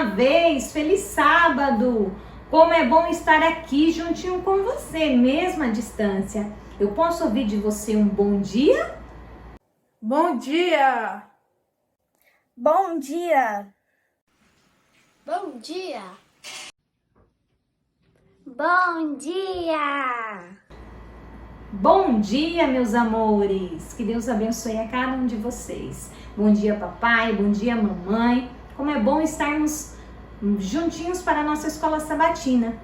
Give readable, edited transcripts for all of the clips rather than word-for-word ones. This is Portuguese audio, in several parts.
uma vez. Feliz sábado! Como é bom estar aqui juntinho com você, mesmo à distância. Eu posso ouvir de você um bom dia? Bom dia! Bom dia! Bom dia! Bom dia! Bom dia, meus amores! Que Deus abençoe a cada um de vocês. Bom dia, papai. Bom dia, mamãe. Como é bom estarmos juntinhos para a nossa escola sabatina.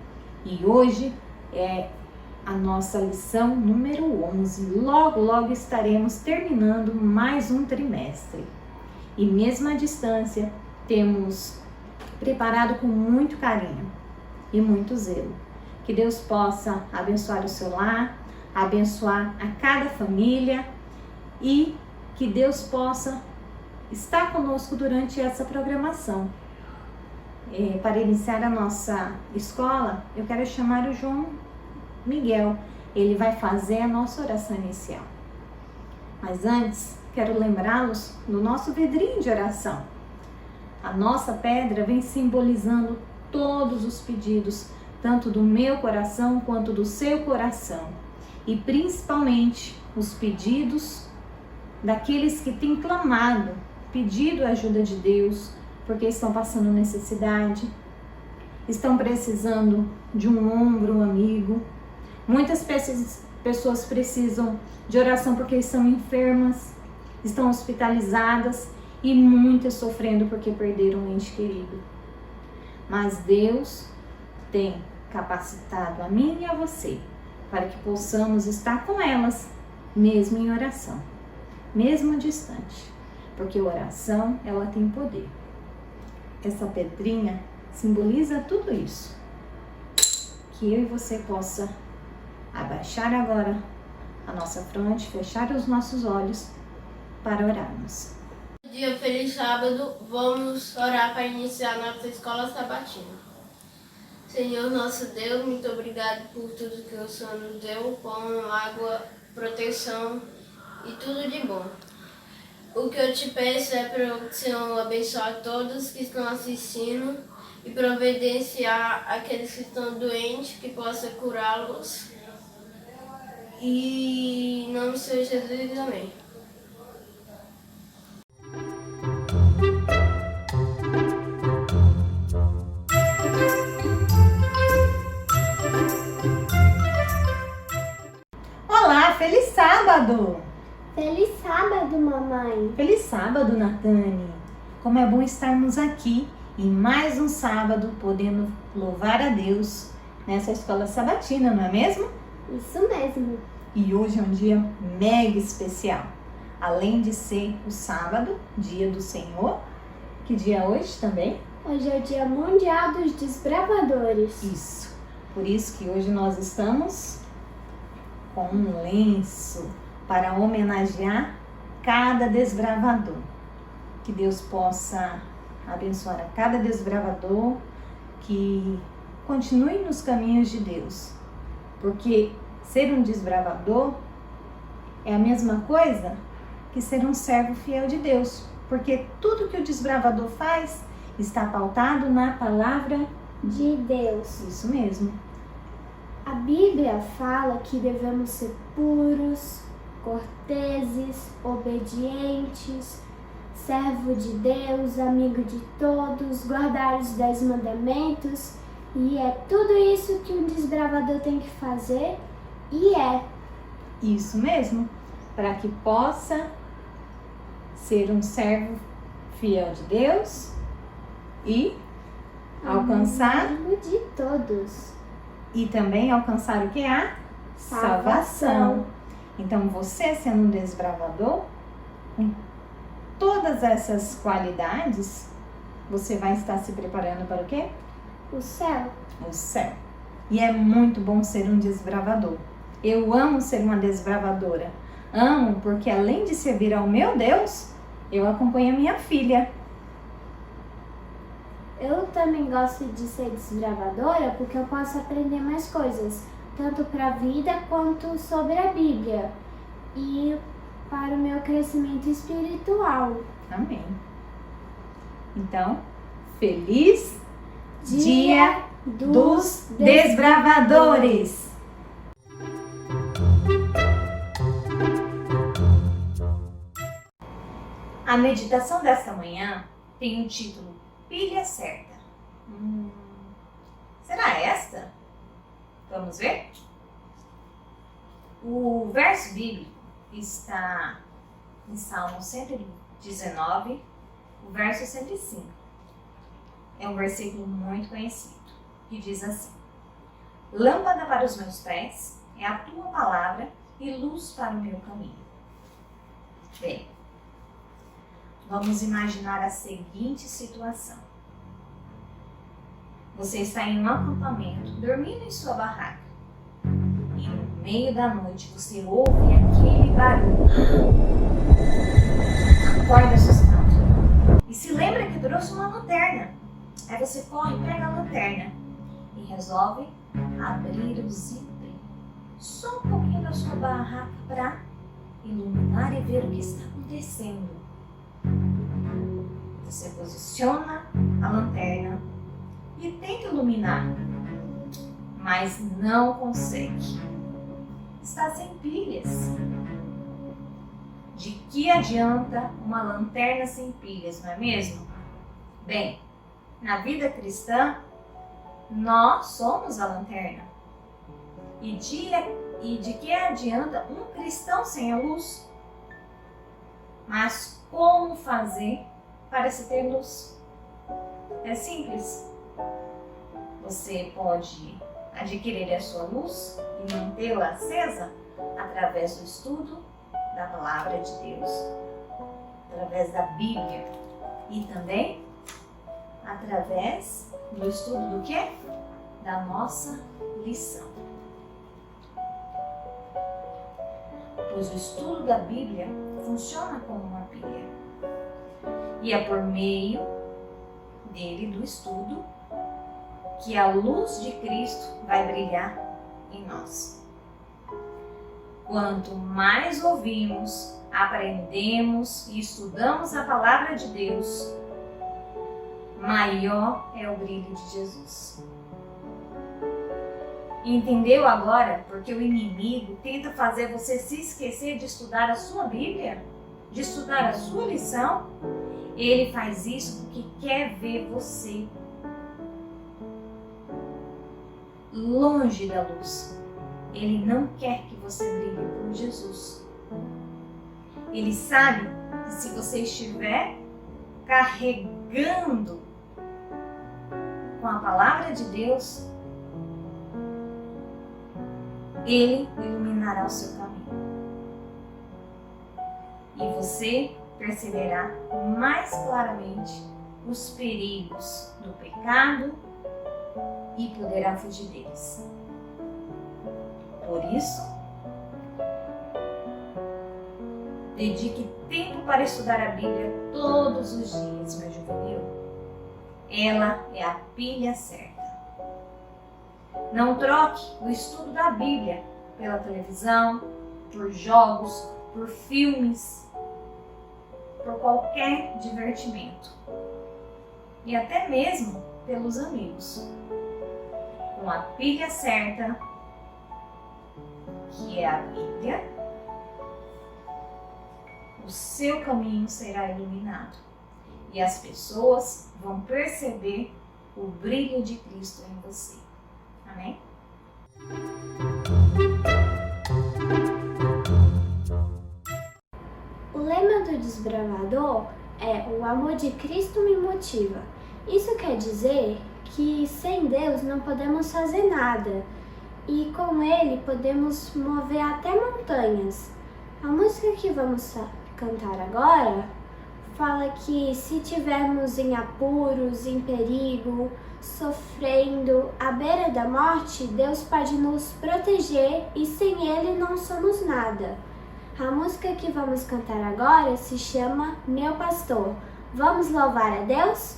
E hoje é a nossa lição número 11. Logo estaremos terminando mais um trimestre. E mesmo à distância, temos preparado com muito carinho e muito zelo. Que Deus possa abençoar o seu lar, abençoar a cada família e que Deus possa estar conosco durante essa programação. Para iniciar a nossa escola, eu quero chamar o João Miguel. Ele vai fazer a nossa oração inicial. Mas antes, quero lembrá-los do nosso vidrinho de oração. A nossa pedra vem simbolizando todos os pedidos, tanto do meu coração quanto do seu coração. E principalmente os pedidos daqueles que têm clamado, pedido a ajuda de Deus, porque estão passando necessidade, estão precisando de um ombro amigo. Muitas pessoas precisam de oração porque estão enfermas, estão hospitalizadas e muitas sofrendo porque perderam um ente querido. Mas Deus tem capacitado a mim e a você para que possamos estar com elas, mesmo em oração, mesmo distante, porque oração, ela tem poder. Essa pedrinha simboliza tudo isso. Que eu e você possa abaixar agora a nossa fronte, fechar os nossos olhos para orarmos. Bom dia, feliz sábado. Vamos orar para iniciar nossa escola sabatina. Senhor nosso Deus, muito obrigado por tudo que o Senhor nos deu, pão, água, proteção e tudo de bom. O que eu te peço é para o Senhor abençoar todos que estão assistindo e providenciar aqueles que estão doentes, que possa curá-los. E em nome do Senhor Jesus, amém. Olá, feliz sábado! Feliz sábado, mamãe! Feliz sábado, Natane! Como é bom estarmos aqui em mais um sábado, podendo louvar a Deus nessa escola sabatina, não é mesmo? Isso mesmo! E hoje é um dia mega especial. Além de ser o sábado, dia do Senhor, que dia é hoje também? Hoje é o Dia Mundial dos Desbravadores. Isso! Por isso que hoje nós estamos com um lenço para homenagear cada desbravador. Que Deus possa abençoar a cada desbravador, que continue nos caminhos de Deus. Porque ser um desbravador é a mesma coisa que ser um servo fiel de Deus. Porque tudo que o desbravador faz está pautado na palavra de Deus. Isso mesmo. A Bíblia fala que devemos ser puros, corteses, obedientes, servo de Deus, amigo de todos, guardar os 10 mandamentos. E é tudo isso que um desbravador tem que fazer e é. Isso mesmo, para que possa ser um servo fiel de Deus e alcançar amigo de todos. E também alcançar o que? A salvação. Então você, sendo um desbravador, com todas essas qualidades, você vai estar se preparando para o quê? O céu. O céu. E é muito bom ser um desbravador. Eu amo ser uma desbravadora. Amo porque além de servir ao meu Deus, eu acompanho a minha filha. Eu também gosto de ser desbravadora porque eu posso aprender mais coisas, tanto para a vida quanto sobre a Bíblia e para o meu crescimento espiritual. Amém. Então, Feliz Dia dos Desbravadores! A meditação desta manhã tem o título Pilha Certa. Será esta? Vamos ver? O verso bíblico está em Salmo 119, o verso 105. É um versículo muito conhecido, que diz assim: Lâmpada para os meus pés é a tua palavra e luz para o meu caminho. Bem, vamos imaginar a seguinte situação. Você está em um acampamento, dormindo em sua barraca. E no meio da noite você ouve aquele barulho. Acorda assustado. E se lembra que trouxe uma lanterna. Aí você corre, pega a lanterna e resolve abrir o zíper só um pouquinho da sua barraca para iluminar e ver o que está acontecendo. Você posiciona a lanterna e tenta iluminar, mas não consegue. Está sem pilhas. De que adianta uma lanterna sem pilhas, não é mesmo? Bem, na vida cristã, nós somos a lanterna. E de que adianta um cristão sem a luz? Mas como fazer para se ter luz? É simples. Você pode adquirir a sua luz e mantê-la acesa através do estudo da Palavra de Deus, através da Bíblia e também através do estudo do quê? Da nossa lição. Pois o estudo da Bíblia funciona como uma pilha. E é por meio dele, do estudo, que a luz de Cristo vai brilhar em nós. Quanto mais ouvimos, aprendemos e estudamos a Palavra de Deus, maior é o brilho de Jesus. Entendeu agora porque o inimigo tenta fazer você se esquecer de estudar a sua Bíblia? De estudar a sua lição? Ele faz isso porque quer ver você longe da luz. Ele não quer que você brilhe por Jesus. Ele sabe que se você estiver carregando com a palavra de Deus, Ele iluminará o seu caminho. E você perceberá mais claramente os perigos do pecado e poderá fugir deles. Por isso, dedique tempo para estudar a Bíblia todos os dias, meu juvenil. Ela é a pilha certa. Não troque o estudo da Bíblia pela televisão, por jogos, por filmes, por qualquer divertimento. E até mesmo pelos amigos. Com a pilha certa, que é a Bíblia, o seu caminho será iluminado e as pessoas vão perceber o brilho de Cristo em você. Amém? O lema do desbravador é "O amor de Cristo me motiva". Isso quer dizer que sem Deus não podemos fazer nada e com Ele podemos mover até montanhas. A música que vamos cantar agora fala que se tivermos em apuros, em perigo, sofrendo, à beira da morte, Deus pode nos proteger e sem Ele não somos nada. A música que vamos cantar agora se chama Meu Pastor. Vamos louvar a Deus?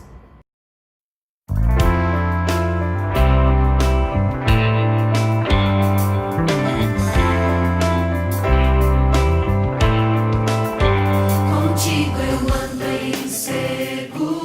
Contigo eu ando em segurança.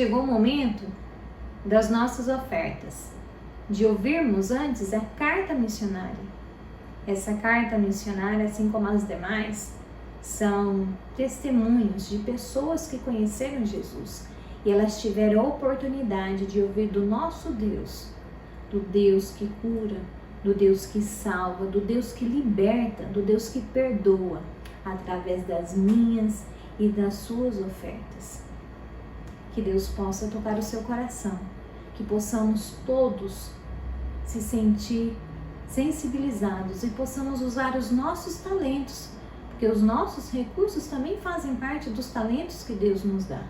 chegou o momento das nossas ofertas, de ouvirmos antes a carta missionária. Essa carta missionária, assim como as demais, são testemunhos de pessoas que conheceram Jesus e elas tiveram a oportunidade de ouvir do nosso Deus, do Deus que cura, do Deus que salva, do Deus que liberta, do Deus que perdoa, através das minhas e das suas ofertas. Que Deus possa tocar o seu coração, que possamos todos se sentir sensibilizados e possamos usar os nossos talentos, porque os nossos recursos também fazem parte dos talentos que Deus nos dá.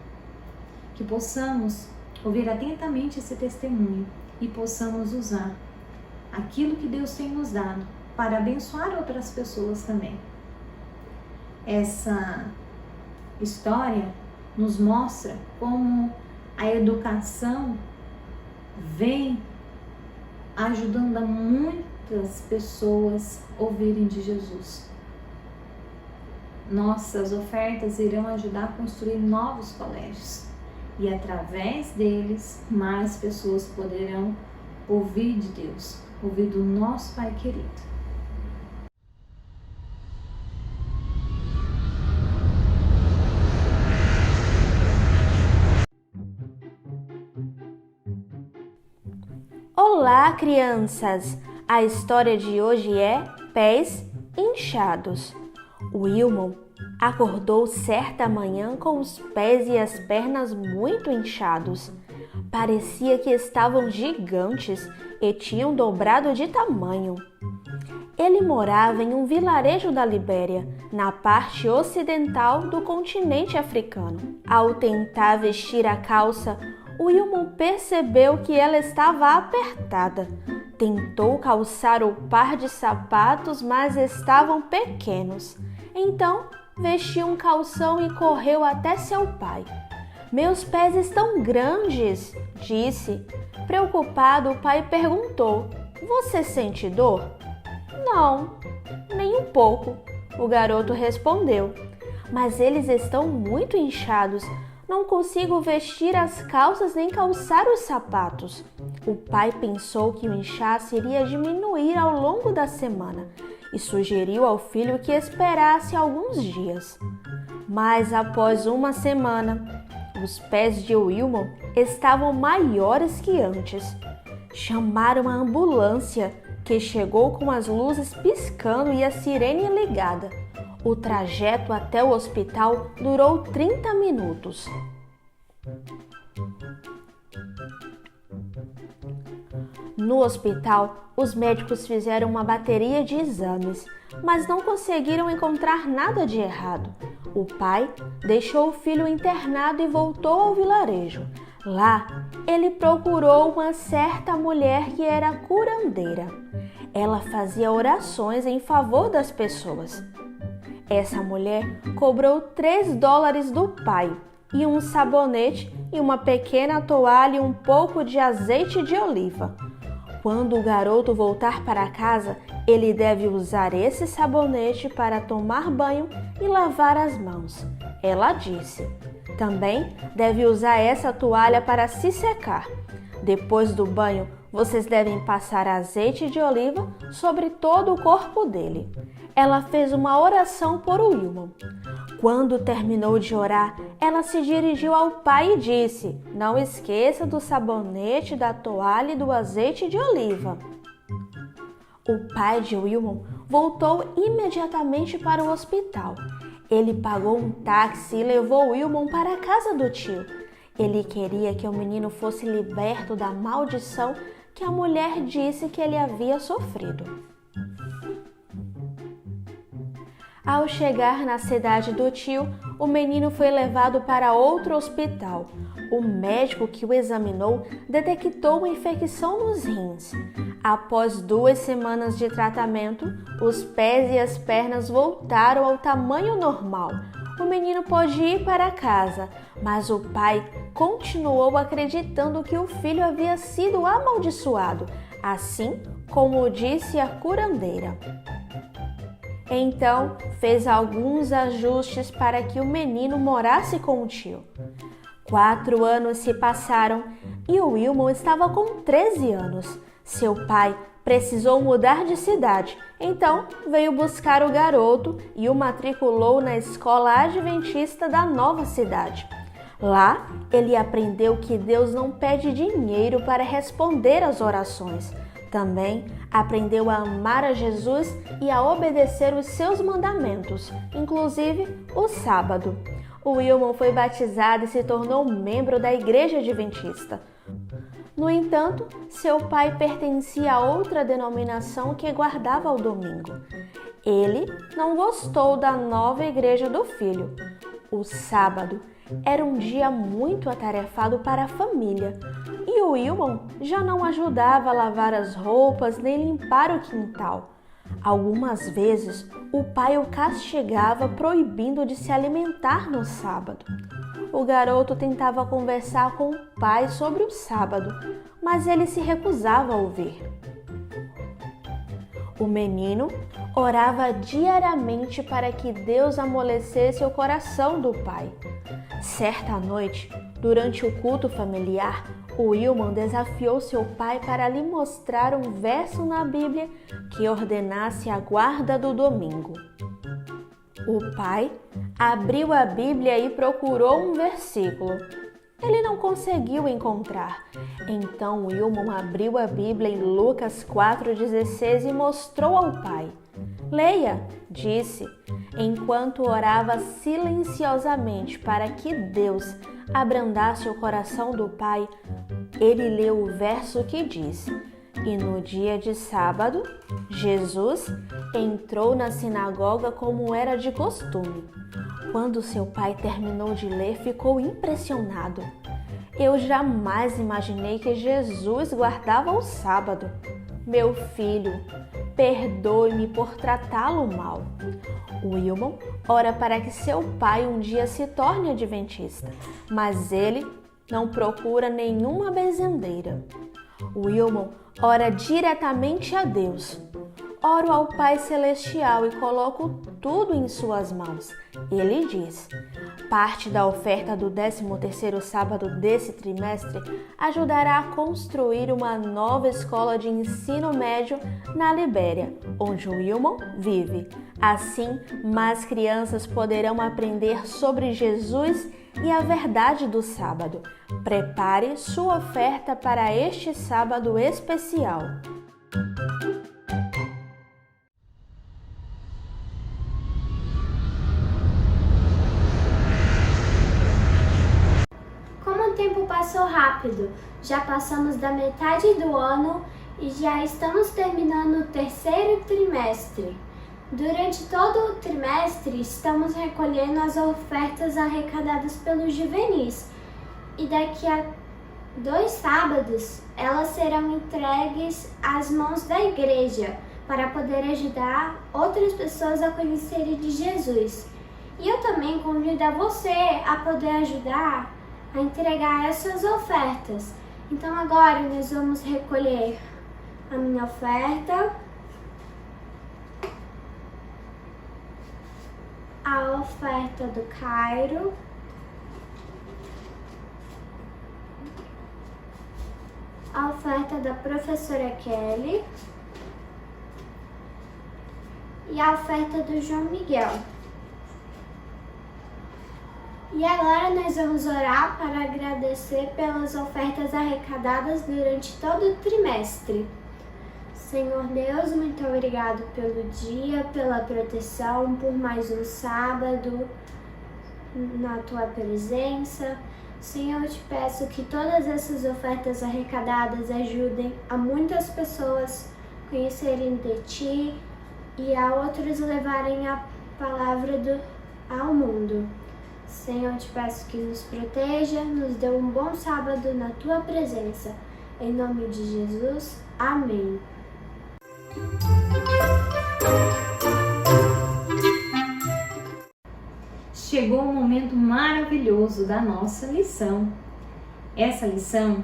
Que possamos ouvir atentamente esse testemunho e possamos usar aquilo que Deus tem nos dado para abençoar outras pessoas também. Essa história nos mostra como a educação vem ajudando a muitas pessoas a ouvirem de Jesus. Nossas ofertas irão ajudar a construir novos colégios e através deles mais pessoas poderão ouvir de Deus, ouvir do nosso Pai querido. Olá, crianças! A história de hoje é Pés Inchados. Wilmon acordou certa manhã com os pés e as pernas muito inchados. Parecia que estavam gigantes e tinham dobrado de tamanho. Ele morava em um vilarejo da Libéria, na parte ocidental do continente africano. Ao tentar vestir a calça, Wilmon percebeu que ela estava apertada. Tentou calçar o par de sapatos, mas estavam pequenos. Então, vestiu um calção e correu até seu pai. "Meus pés estão grandes", disse. Preocupado, o pai perguntou: "Você sente dor?" "Não, nem um pouco", o garoto respondeu. "Mas eles estão muito inchados. Não consigo vestir as calças nem calçar os sapatos." O pai pensou que o inchaço iria diminuir ao longo da semana e sugeriu ao filho que esperasse alguns dias. Mas após uma semana, os pés de Wilmon estavam maiores que antes. Chamaram a ambulância, que chegou com as luzes piscando e a sirene ligada. O trajeto até o hospital durou 30 minutos. No hospital, os médicos fizeram uma bateria de exames, mas não conseguiram encontrar nada de errado. O pai deixou o filho internado e voltou ao vilarejo. Lá, ele procurou uma certa mulher que era curandeira. Ela fazia orações em favor das pessoas. Essa mulher cobrou $3 do pai e um sabonete e uma pequena toalha e um pouco de azeite de oliva. Quando o garoto voltar para casa, ele deve usar esse sabonete para tomar banho e lavar as mãos, ela disse. Também deve usar essa toalha para se secar. Depois do banho, vocês devem passar azeite de oliva sobre todo o corpo dele. Ela fez uma oração por Wilmon. Quando terminou de orar, ela se dirigiu ao pai e disse: "Não esqueça do sabonete, da toalha e do azeite de oliva." O pai de Wilmon voltou imediatamente para o hospital. Ele pagou um táxi e levou Wilmon para a casa do tio. Ele queria que o menino fosse liberto da maldição que a mulher disse que ele havia sofrido. Ao chegar na cidade do tio, o menino foi levado para outro hospital. O médico que o examinou detectou uma infecção nos rins. Após 2 semanas de tratamento, os pés e as pernas voltaram ao tamanho normal. O menino pôde ir para casa, mas o pai continuou acreditando que o filho havia sido amaldiçoado, assim como disse a curandeira. Então, fez alguns ajustes para que o menino morasse com o tio. 4 anos se passaram e o Wilmon estava com 13 anos. Seu pai precisou mudar de cidade, então veio buscar o garoto e o matriculou na escola adventista da nova cidade. Lá, ele aprendeu que Deus não pede dinheiro para responder às orações. Também aprendeu a amar a Jesus e a obedecer os seus mandamentos, inclusive o sábado. O Wilmon foi batizado e se tornou membro da Igreja Adventista. No entanto, seu pai pertencia a outra denominação que guardava o domingo. Ele não gostou da nova igreja do filho. O sábado era um dia muito atarefado para a família e o Wilmon já não ajudava a lavar as roupas nem limpar o quintal. Algumas vezes, o pai o castigava proibindo de se alimentar no sábado. O garoto tentava conversar com o pai sobre o sábado, mas ele se recusava a ouvir. O menino orava diariamente para que Deus amolecesse o coração do pai. Certa noite, durante o culto familiar, o Wilmon desafiou seu pai para lhe mostrar um verso na Bíblia que ordenasse a guarda do domingo. O pai abriu a Bíblia e procurou um versículo. Ele não conseguiu encontrar. Então Wilmon abriu a Bíblia em Lucas 4,16 e mostrou ao pai. Leia, disse, enquanto orava silenciosamente para que Deus abrandasse o coração do pai. Ele leu o verso que diz: E no dia de sábado, Jesus entrou na sinagoga como era de costume. Quando seu pai terminou de ler, ficou impressionado. Eu jamais imaginei que Jesus guardava o sábado. Meu filho, perdoe-me por tratá-lo mal. Wilmon ora para que seu pai um dia se torne adventista, mas ele não procura nenhuma benzendeira. Wilmon ora diretamente a Deus. Oro ao Pai Celestial e coloco tudo em suas mãos. Ele diz: parte da oferta do 13º sábado desse trimestre ajudará a construir uma nova escola de ensino médio na Libéria, onde o Wilmon vive. Assim, mais crianças poderão aprender sobre Jesus e a verdade do sábado. Prepare sua oferta para este sábado especial. Como o tempo passou rápido, já passamos da metade do ano e já estamos terminando o 3º trimestre. Durante todo o trimestre, estamos recolhendo as ofertas arrecadadas pelos juvenis e daqui a 2 sábados elas serão entregues às mãos da igreja para poder ajudar outras pessoas a conhecerem de Jesus. E eu também convido a você a poder ajudar a entregar essas ofertas. Então agora nós vamos recolher a minha oferta, a oferta do Cairo, a oferta da professora Kelly e a oferta do João Miguel. E agora nós vamos orar para agradecer pelas ofertas arrecadadas durante todo o trimestre. Senhor Deus, muito obrigado pelo dia, pela proteção, por mais um sábado na Tua presença. Senhor, eu te peço que todas essas ofertas arrecadadas ajudem a muitas pessoas conhecerem de Ti e a outros levarem a palavra ao mundo. Senhor, eu te peço que nos proteja, nos dê um bom sábado na Tua presença. Em nome de Jesus, amém. Chegou o momento maravilhoso da nossa lição. Essa lição,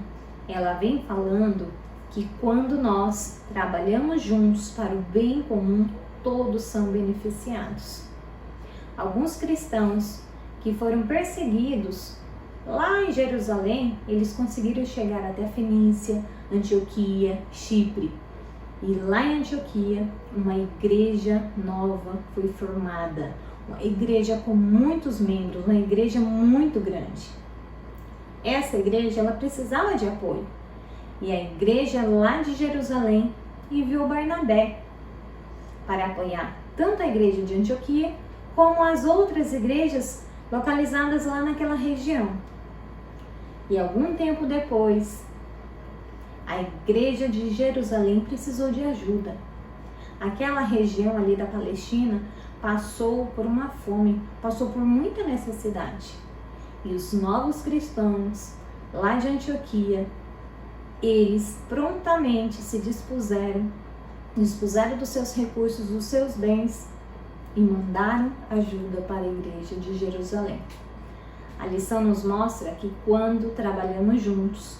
ela vem falando que quando nós trabalhamos juntos para o bem comum, todos são beneficiados. Alguns cristãos que foram perseguidos Lá em Jerusalém, eles conseguiram chegar até a Fenícia, Antioquia, Chipre. E lá em Antioquia, uma igreja nova foi formada. Uma igreja com muitos membros, uma igreja muito grande. Essa igreja, ela precisava de apoio. E a igreja lá de Jerusalém enviou Barnabé para apoiar tanto a igreja de Antioquia como as outras igrejas localizadas lá naquela região. E algum tempo depois, a igreja de Jerusalém precisou de ajuda. Aquela região ali da Palestina passou por uma fome, passou por muita necessidade. E os novos cristãos lá de Antioquia, eles prontamente se dispuseram dos seus recursos, dos seus bens e mandaram ajuda para a igreja de Jerusalém. A lição nos mostra que quando trabalhamos juntos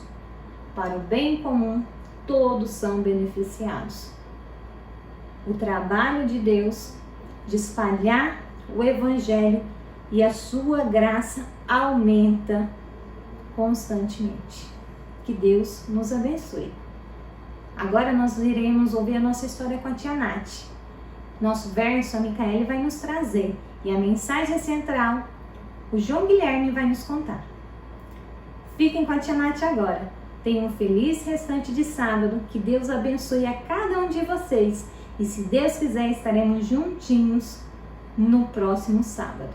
para o bem comum, todos são beneficiados. O trabalho de Deus de espalhar o Evangelho e a sua graça aumenta constantemente. Que Deus nos abençoe. Agora nós iremos ouvir a nossa história com a tia Nath. Nosso verso a Micaele vai nos trazer e a mensagem central o João Guilherme vai nos contar. Fiquem com a tia Nath agora. Tenham um feliz restante de sábado. Que Deus abençoe a cada um de vocês. E se Deus quiser, estaremos juntinhos no próximo sábado.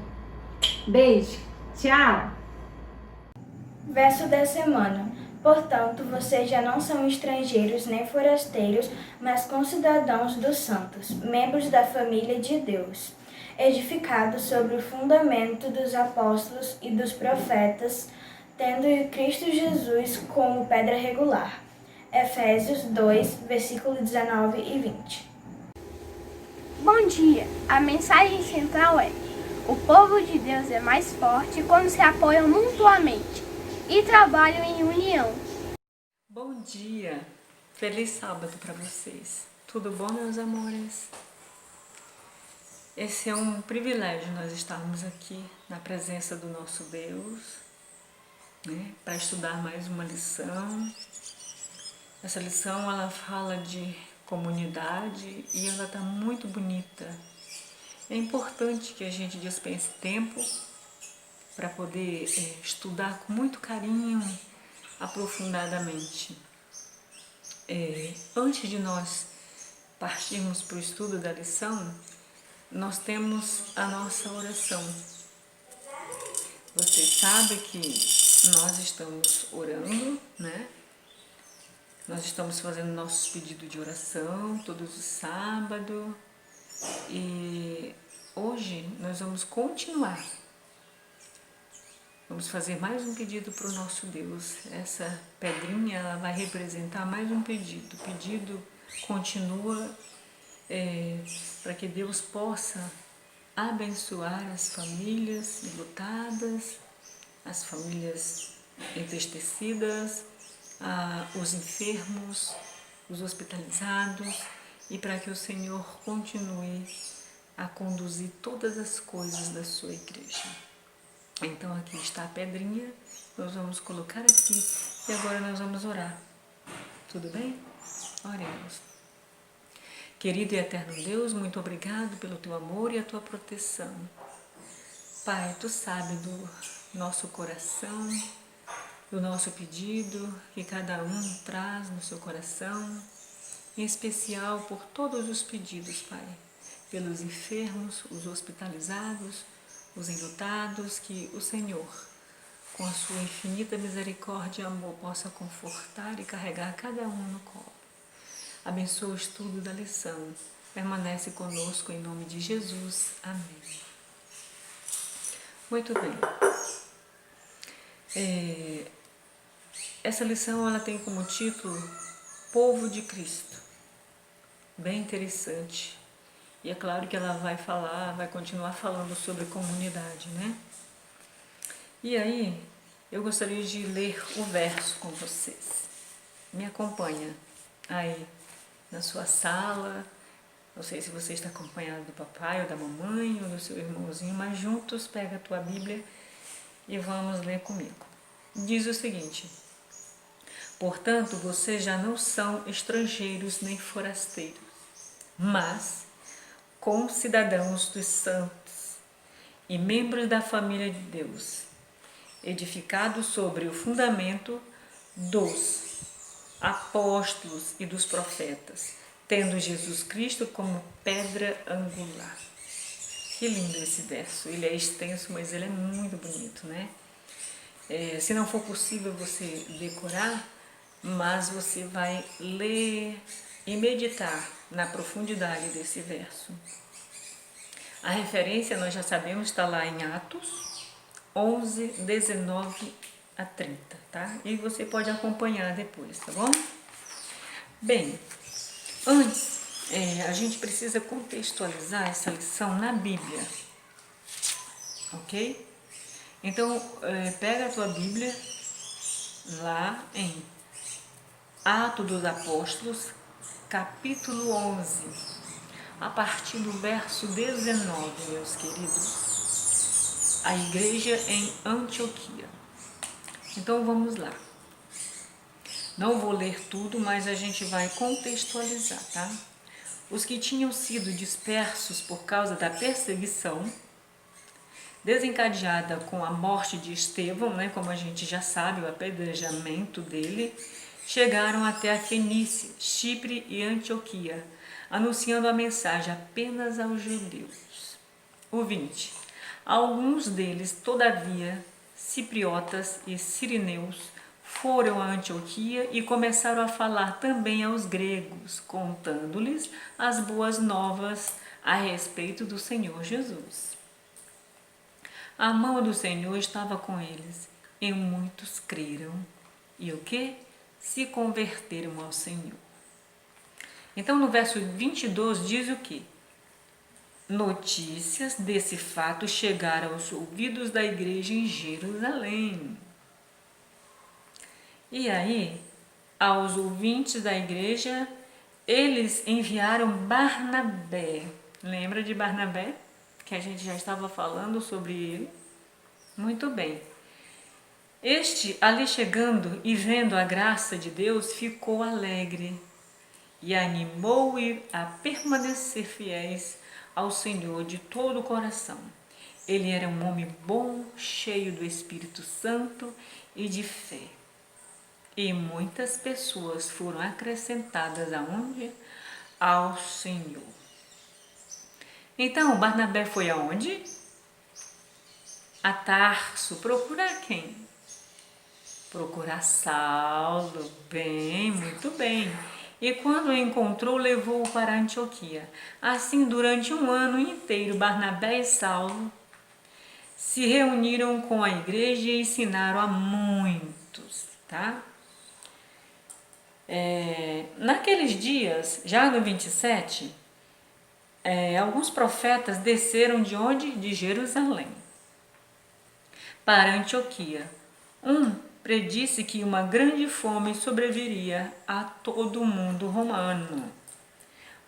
Beijo. Tchau. Verso da semana. Portanto, vocês já não são estrangeiros nem forasteiros, mas concidadãos dos santos, membros da família de Deus, edificados sobre o fundamento dos apóstolos e dos profetas, tendo Cristo Jesus como pedra regular. Efésios 2, versículos 19 e 20. Bom dia! A mensagem central é: o povo de Deus é mais forte quando se apoiam mutuamente e trabalham em união. Bom dia! Feliz sábado para vocês. Tudo bom, meus amores? Esse é um privilégio nós estarmos aqui na presença do nosso Deus, né, para estudar mais uma lição. Essa lição ela fala de comunidade e ela está muito bonita. É importante que a gente dispense tempo para poder estudar com muito carinho, aprofundadamente. Antes de nós partirmos para o estudo da lição, nós temos a nossa oração. Você sabe que nós estamos orando, né? Nós estamos fazendo nossos pedidos de oração todos os sábados e hoje nós vamos continuar. Vamos fazer mais um pedido para o nosso Deus. Essa pedrinha ela vai representar mais um pedido. O pedido continua para que Deus possa abençoar as famílias enlutadas, as famílias entristecidas, os enfermos, os hospitalizados e para que o Senhor continue a conduzir todas as coisas da sua igreja. Então aqui está a pedrinha, nós vamos colocar aqui e agora nós vamos orar. Tudo bem? Oremos. Querido e eterno Deus, muito obrigado pelo teu amor e a tua proteção. Pai, tu sabe do nosso coração, do nosso pedido que cada um traz no seu coração, em especial por todos os pedidos, Pai, pelos enfermos, os hospitalizados, os enlutados, que o Senhor, com a sua infinita misericórdia e amor, possa confortar e carregar cada um no colo. Abençoa o estudo da lição. Permanece conosco em nome de Jesus. Amém. Muito bem. Essa lição ela tem como título Povo de Cristo. Bem interessante. E é claro que ela vai continuar falando sobre comunidade, né? E aí, eu gostaria de ler o verso com vocês. Me acompanha aí na sua sala. Não sei se você está acompanhado do papai ou da mamãe ou do seu irmãozinho, mas juntos pega a tua Bíblia e vamos ler comigo. diz o seguinte: portanto, vocês já não são estrangeiros nem forasteiros, mas concidadãos dos santos e membros da família de Deus, edificados sobre o fundamento dos apóstolos e dos profetas, tendo Jesus Cristo como pedra angular. Que lindo esse verso, ele é extenso, mas ele é muito bonito, né? Se não for possível você decorar, mas você vai ler e meditar na profundidade desse verso. A referência nós já sabemos, está lá em Atos 11, 19 a 30, tá? E você pode acompanhar depois, tá bom? Bem, antes, a gente precisa contextualizar essa lição na Bíblia, ok? Então, pega a tua Bíblia lá em Atos dos Apóstolos, capítulo 11, a partir do verso 19, meus queridos. A igreja em Antioquia. Então, vamos lá. Não vou ler tudo, mas a gente vai contextualizar, tá? Os que tinham sido dispersos por causa da perseguição, desencadeada com a morte de Estevão, né, como a gente já sabe, o apedrejamento dele, chegaram até a Fenícia, Chipre e Antioquia, anunciando a mensagem apenas aos judeus. O 20. Alguns deles, todavia, cipriotas e sirineus, foram a Antioquia e começaram a falar também aos gregos, contando-lhes as boas novas a respeito do Senhor Jesus. A mão do Senhor estava com eles, e muitos creram. E o que? Se converteram ao Senhor. Então, no verso 22 diz o que? Notícias desse fato chegaram aos ouvidos da igreja em Jerusalém. E aí, aos ouvintes da igreja, eles enviaram Barnabé. Lembra de Barnabé? Que a gente já estava falando sobre ele. Muito bem. Este, ali chegando e vendo a graça de Deus, ficou alegre e animou-o a permanecer fiéis ao Senhor de todo o coração. Ele era um homem bom, cheio do Espírito Santo e de fé. E muitas pessoas foram acrescentadas aonde? Ao Senhor. Então, Barnabé foi aonde? A Tarso. Procurar quem? Procurar Saulo. Bem, muito bem. E quando o encontrou, levou-o para Antioquia. Assim, durante um ano inteiro, Barnabé e Saulo se reuniram com a igreja e ensinaram a muitos, tá? Naqueles dias, já no 27, alguns profetas desceram de onde? De Jerusalém para Antioquia. Um predisse que uma grande fome sobreviria a todo o mundo romano.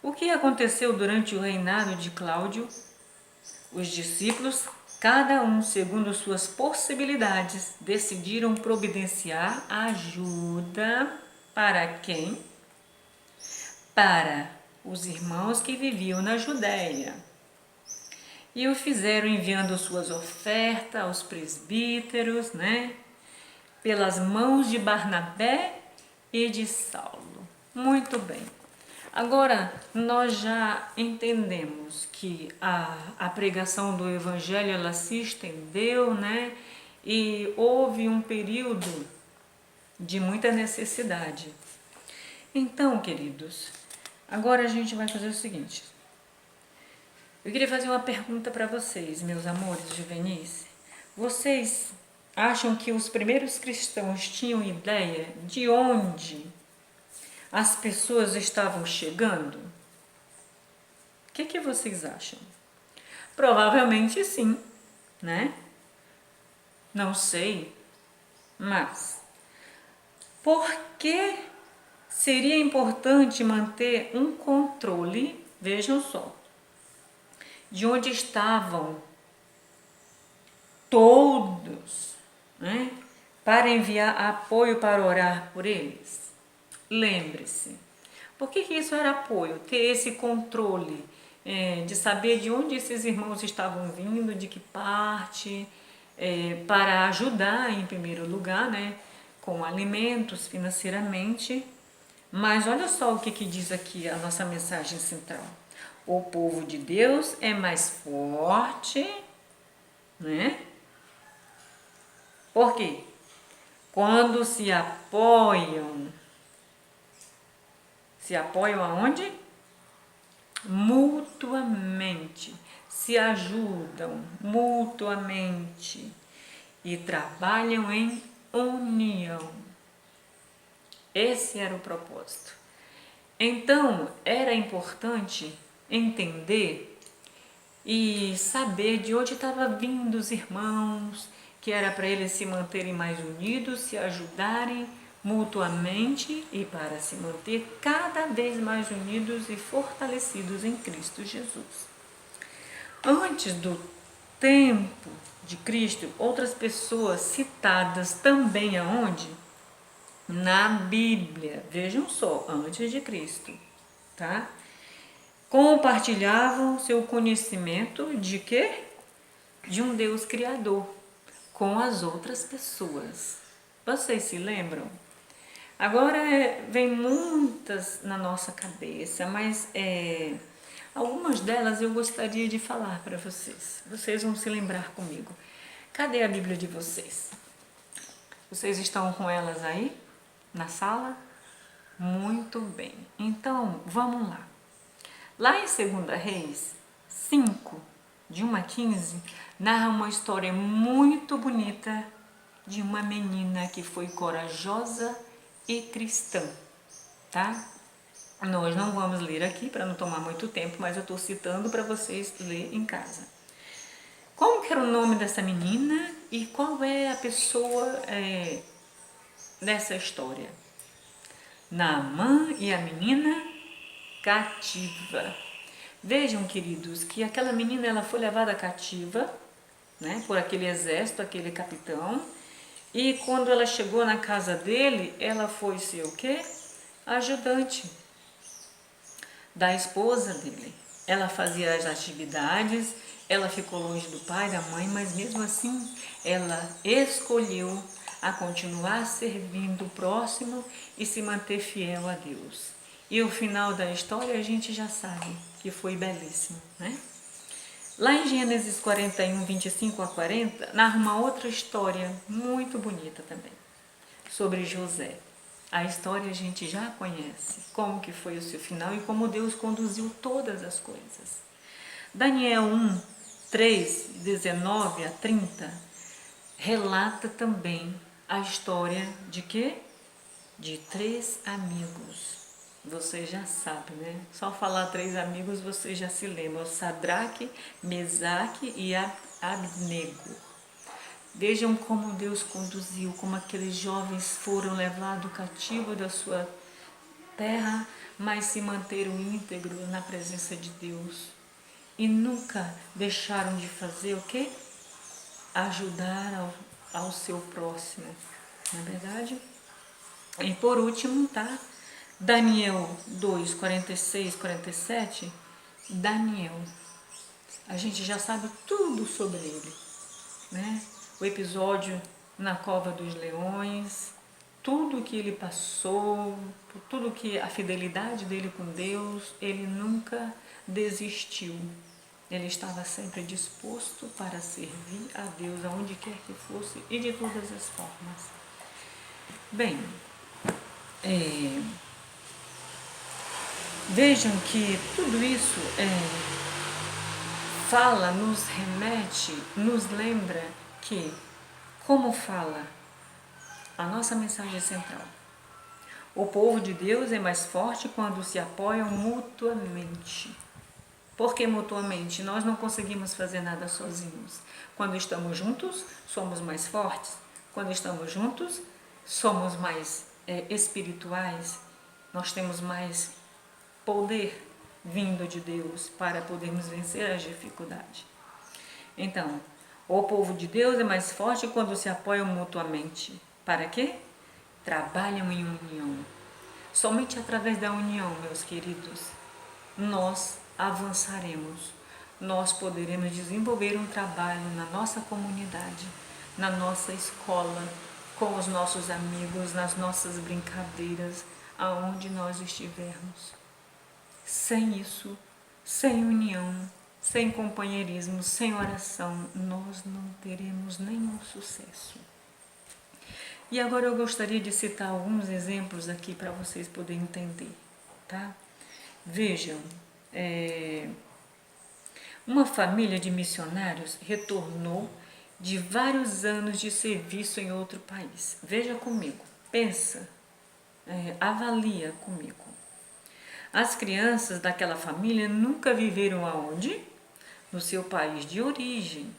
O que aconteceu durante o reinado de Cláudio? Os discípulos, cada um segundo suas possibilidades, decidiram providenciar ajuda para quem? Para os irmãos que viviam na Judéia. E o fizeram enviando suas ofertas aos presbíteros, né? Pelas mãos de Barnabé e de Saulo. Muito bem. Agora, nós já entendemos que a pregação do Evangelho, ela se estendeu, né? E houve um período de muita necessidade. Então, queridos, agora a gente vai fazer o seguinte. Eu queria fazer uma pergunta para vocês, meus amores juvenis. Vocês acham que os primeiros cristãos tinham ideia de onde as pessoas estavam chegando? O que vocês acham? Provavelmente sim, né? Não sei, mas por que seria importante manter um controle, vejam só, de onde estavam todos, né? para enviar apoio para orar por eles? Lembre-se. Por que isso era apoio? Ter esse controle de saber de onde esses irmãos estavam vindo, de que parte, para ajudar em primeiro lugar, né, com alimentos financeiramente. Mas olha só o que diz aqui a nossa mensagem central. O povo de Deus é mais forte, né? Por quê? Quando se apoiam aonde? Mutuamente, se ajudam mutuamente e trabalham em união. Esse era o propósito. Então, era importante entender e saber de onde estavam vindo os irmãos, que era para eles se manterem mais unidos, se ajudarem mutuamente e para se manter cada vez mais unidos e fortalecidos em Cristo Jesus. Antes do tempo de Cristo, outras pessoas citadas também aonde? Na Bíblia, vejam só, antes de Cristo, tá? Compartilhavam seu conhecimento de quê? De um Deus criador com as outras pessoas. Vocês se lembram? Agora vem muitas na nossa cabeça, mas algumas delas eu gostaria de falar para vocês. Vocês vão se lembrar comigo. Cadê a Bíblia de vocês? Vocês estão com elas aí? Na sala? Muito bem. Então, vamos lá. Lá em 2 Reis 5, de 1 a 15, narra uma história muito bonita de uma menina que foi corajosa e cristã, tá? Nós não vamos ler aqui para não tomar muito tempo, mas eu estou citando para vocês ler em casa. Como que era o nome dessa menina e qual é a pessoa dessa história? Naamã e a menina cativa. Vejam, queridos, que aquela menina ela foi levada cativa, né, por aquele exército, aquele capitão, e quando ela chegou na casa dele, ela foi ser o quê? Ajudante da esposa dele. Ela fazia as atividades, ela ficou longe do pai, da mãe, mas mesmo assim ela escolheu a continuar servindo o próximo e se manter fiel a Deus. E o final da história a gente já sabe que foi belíssimo, né? Lá em Gênesis 41, 25 a 40, narra uma outra história muito bonita também, sobre José. A história a gente já conhece, como que foi o seu final e como Deus conduziu todas as coisas. Daniel 1, 3, 19 a 30, relata também a história de quê? De 3 amigos. Você já sabe, né? Só falar 3 amigos você já se lembra. Sadraque, Mesaque e Abednego. Vejam como Deus conduziu, como aqueles jovens foram levados cativo da sua terra, mas se manteram íntegros na presença de Deus. E nunca deixaram de fazer o quê? Ajudar ao seu próximo. Não é verdade? E por último, tá? Daniel 2, 46, 47, Daniel, a gente já sabe tudo sobre ele, né? O episódio na cova dos leões, tudo que ele passou, tudo que a fidelidade dele com Deus, ele nunca desistiu. Ele estava sempre disposto para servir a Deus aonde quer que fosse e de todas as formas. Bem, vejam que tudo isso fala, nos remete, nos lembra que, como fala a nossa mensagem central, o povo de Deus é mais forte quando se apoiam mutuamente. Por que mutuamente? Nós não conseguimos fazer nada sozinhos. Quando estamos juntos, somos mais fortes. Quando estamos juntos, somos mais espirituais. Nós temos mais poder vindo de Deus para podermos vencer as dificuldades. Então, o povo de Deus é mais forte quando se apoiam mutuamente. Para quê? Trabalham em união. Somente através da união, meus queridos, nós avançaremos. Nós poderemos desenvolver um trabalho na nossa comunidade, na nossa escola, com os nossos amigos, nas nossas brincadeiras, aonde nós estivermos. Sem isso, sem união, sem companheirismo, sem oração, nós não teremos nenhum sucesso. E agora eu gostaria de citar alguns exemplos aqui para vocês poderem entender, tá? Vejam, uma família de missionários retornou de vários anos de serviço em outro país. Veja comigo, pensa, avalia comigo. As crianças daquela família nunca viveram aonde? No seu país de origem.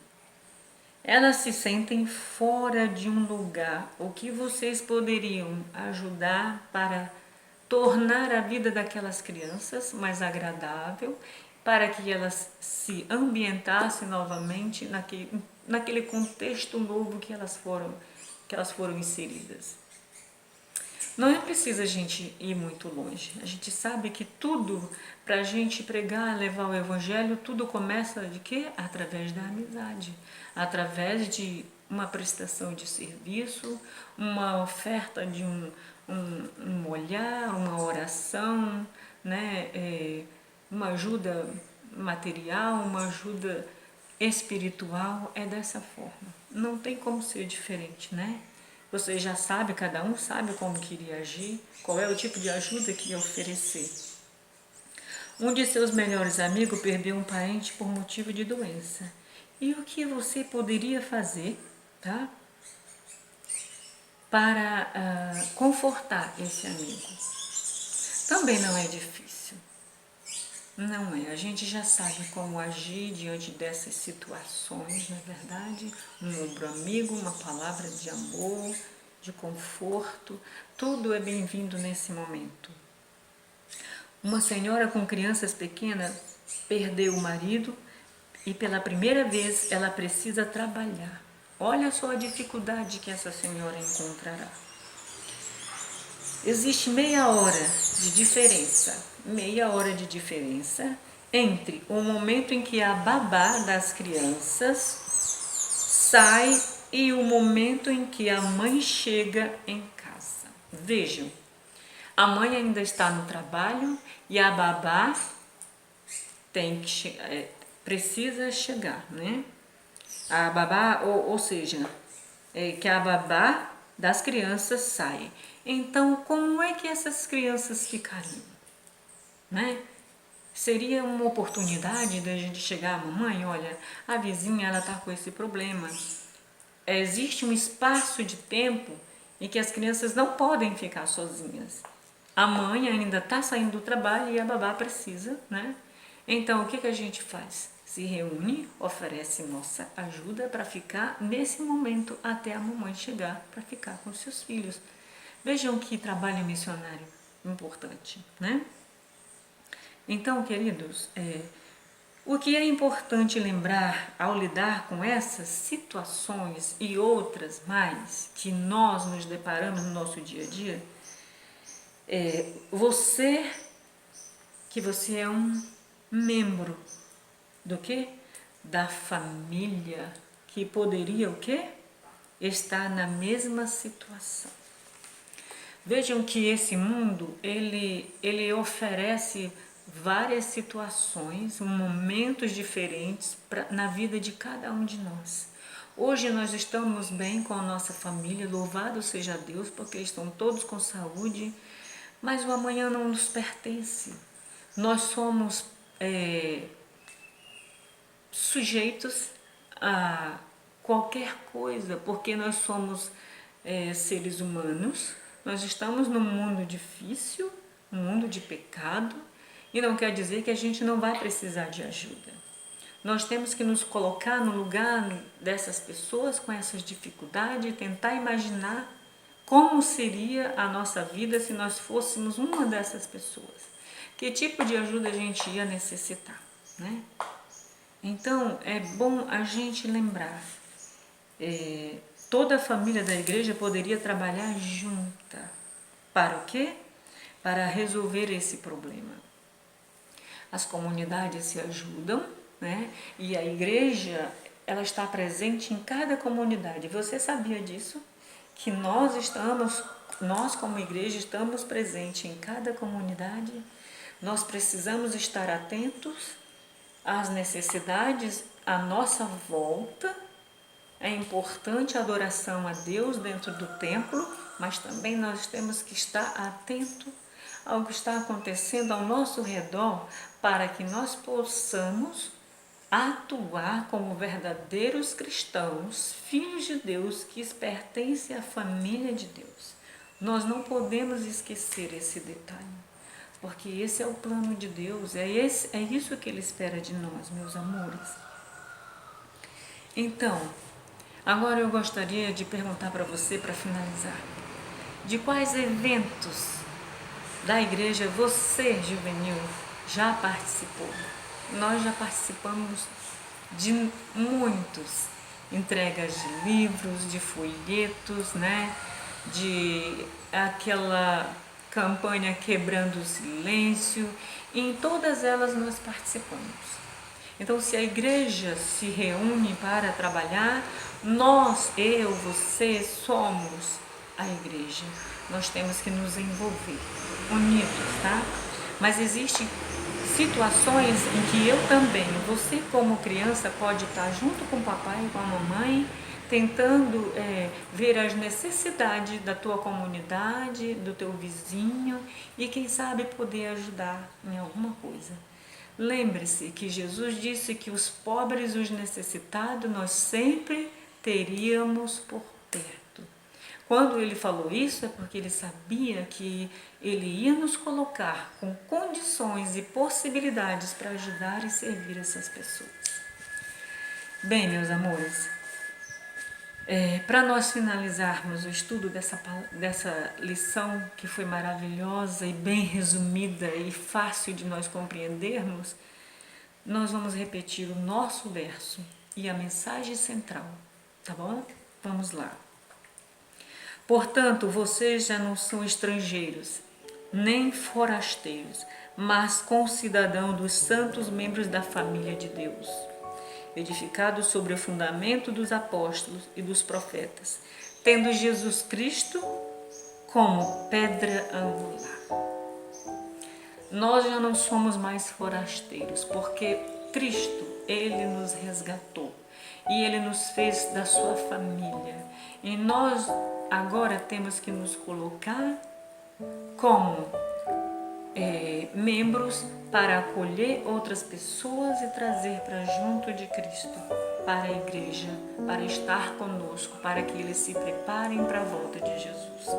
Elas se sentem fora de um lugar. O que vocês poderiam ajudar para tornar a vida daquelas crianças mais agradável, para que elas se ambientassem novamente naquele contexto novo que elas foram inseridas? Não é preciso a gente ir muito longe. A gente sabe que tudo, para a gente pregar, levar o evangelho, tudo começa de quê? Através da amizade, através de uma prestação de serviço, uma oferta de um olhar, uma oração, né? Uma ajuda material, uma ajuda espiritual. É dessa forma. Não tem como ser diferente, né? Você já sabe, cada um sabe como queria agir, qual é o tipo de ajuda que ia oferecer. Um de seus melhores amigos perdeu um parente por motivo de doença. E o que você poderia fazer, tá? Para confortar esse amigo? Também não é difícil. Não é. A gente já sabe como agir diante dessas situações, não é verdade? Um ombro amigo, uma palavra de amor, de conforto, tudo é bem-vindo nesse momento. Uma senhora com crianças pequenas perdeu o marido e pela primeira vez ela precisa trabalhar. Olha só a dificuldade que essa senhora encontrará. Existe meia hora de diferença entre o momento em que a babá das crianças sai e o momento em que a mãe chega em casa. Vejam, a mãe ainda está no trabalho e a babá precisa chegar, né? A babá, ou seja, que a babá das crianças sai. Então, como é que essas crianças ficariam? Né? Seria uma oportunidade da gente chegar à mamãe, olha, a vizinha ela está com esse problema. Existe um espaço de tempo em que as crianças não podem ficar sozinhas. A mãe ainda está saindo do trabalho e a babá precisa, né? Então, o que a gente faz? Se reúne, oferece nossa ajuda para ficar nesse momento até a mamãe chegar para ficar com seus filhos. Vejam que trabalho missionário importante, né? Então, queridos, o que é importante lembrar ao lidar com essas situações e outras mais que nós nos deparamos no nosso dia a dia, que você é um membro do quê? Da família que poderia o quê? Estar na mesma situação. Vejam que esse mundo, ele oferece várias situações, momentos diferentes na vida de cada um de nós. Hoje nós estamos bem com a nossa família, louvado seja Deus, porque estão todos com saúde, mas o amanhã não nos pertence. Nós somos sujeitos a qualquer coisa, porque nós somos seres humanos, nós estamos num mundo difícil, um mundo de pecado, e não quer dizer que a gente não vai precisar de ajuda. Nós temos que nos colocar no lugar dessas pessoas com essas dificuldades e tentar imaginar como seria a nossa vida se nós fôssemos uma dessas pessoas. Que tipo de ajuda a gente ia necessitar, né? Então, é bom a gente lembrar, toda a família da igreja poderia trabalhar junta. Para o quê? Para resolver esse problema. As comunidades se ajudam, né? E a igreja, ela está presente em cada comunidade. Você sabia disso? Que nós como igreja estamos presentes em cada comunidade. Nós precisamos estar atentos às necessidades à nossa volta. É importante a adoração a Deus dentro do templo, mas também nós temos que estar atento ao que está acontecendo ao nosso redor para que nós possamos atuar como verdadeiros cristãos, filhos de Deus, que pertencem à família de Deus. Nós não podemos esquecer esse detalhe, porque esse é o plano de Deus, é isso que Ele espera de nós, meus amores. Então, agora eu gostaria de perguntar para você, para finalizar, de quais eventos da igreja você, juvenil, já participou? Nós já participamos de muitos, entregas de livros, de folhetos, né? De aquela campanha Quebrando o Silêncio, e em todas elas nós participamos. Então, se a igreja se reúne para trabalhar, nós, eu, você, somos a igreja. Nós temos que nos envolver, unidos, tá? Mas existem situações em que eu também, você como criança pode estar junto com o papai e com a mamãe, tentando ver as necessidades da tua comunidade, do teu vizinho e quem sabe poder ajudar em alguma coisa. Lembre-se que Jesus disse que os pobres e os necessitados nós sempre teríamos por perto. Quando ele falou isso é porque ele sabia que ele ia nos colocar com condições e possibilidades para ajudar e servir essas pessoas. Bem, meus amores, para nós finalizarmos o estudo dessa lição que foi maravilhosa e bem resumida e fácil de nós compreendermos, nós vamos repetir o nosso verso e a mensagem central, tá bom? Vamos lá. Portanto, vocês já não são estrangeiros, nem forasteiros, mas concidadãos dos santos membros da família de Deus, edificados sobre o fundamento dos apóstolos e dos profetas, tendo Jesus Cristo como pedra angular. Nós já não somos mais forasteiros, porque Cristo, Ele nos resgatou e Ele nos fez da sua família. E nós agora temos que nos colocar como membros para acolher outras pessoas e trazer para junto de Cristo, para a igreja, para estar conosco, para que eles se preparem para a volta de Jesus.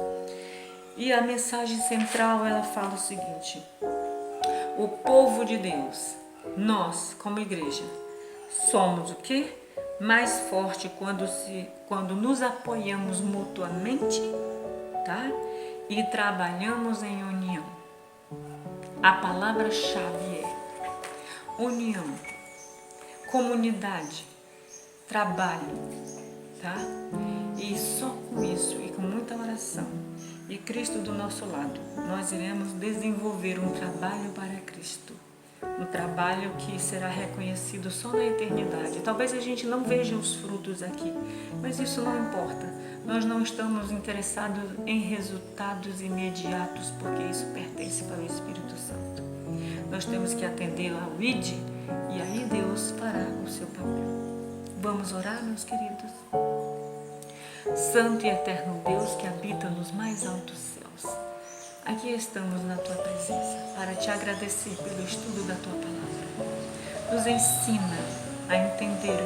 E a mensagem central, ela fala o seguinte: o povo de Deus, nós como igreja, somos o quê? Mais forte quando nos apoiamos mutuamente, tá? E trabalhamos em união. A palavra-chave é união, comunidade, trabalho, tá? E só com isso e com muita oração e Cristo do nosso lado, nós iremos desenvolver um trabalho para Cristo. Um trabalho que será reconhecido só na eternidade. Talvez a gente não veja os frutos aqui, mas isso não importa. Nós não estamos interessados em resultados imediatos, porque isso pertence para o Espírito Santo. Nós temos que atender ao ID e aí Deus fará o seu papel. Vamos orar, meus queridos? Santo e eterno Deus que habita nos mais altos céus, aqui estamos na Tua presença para Te agradecer pelo estudo da Tua palavra. Nos ensina a entender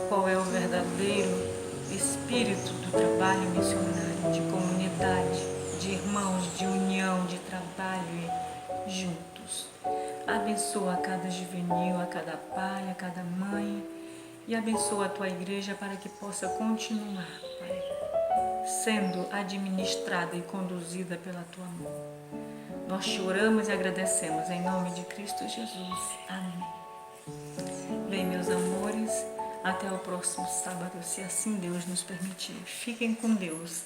qual é o verdadeiro espírito do trabalho missionário, de comunidade, de irmãos, de união, de trabalho juntos. Abençoa a cada juvenil, a cada pai, a cada mãe e abençoa a Tua igreja para que possa continuar, Pai, sendo administrada e conduzida pela Tua mão. Nós choramos e agradecemos em nome de Cristo Jesus. Amém. Bem, meus amores, Até o próximo sábado, se assim Deus nos permitir. Fiquem com Deus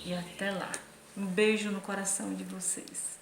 e até lá. Um beijo no coração de vocês.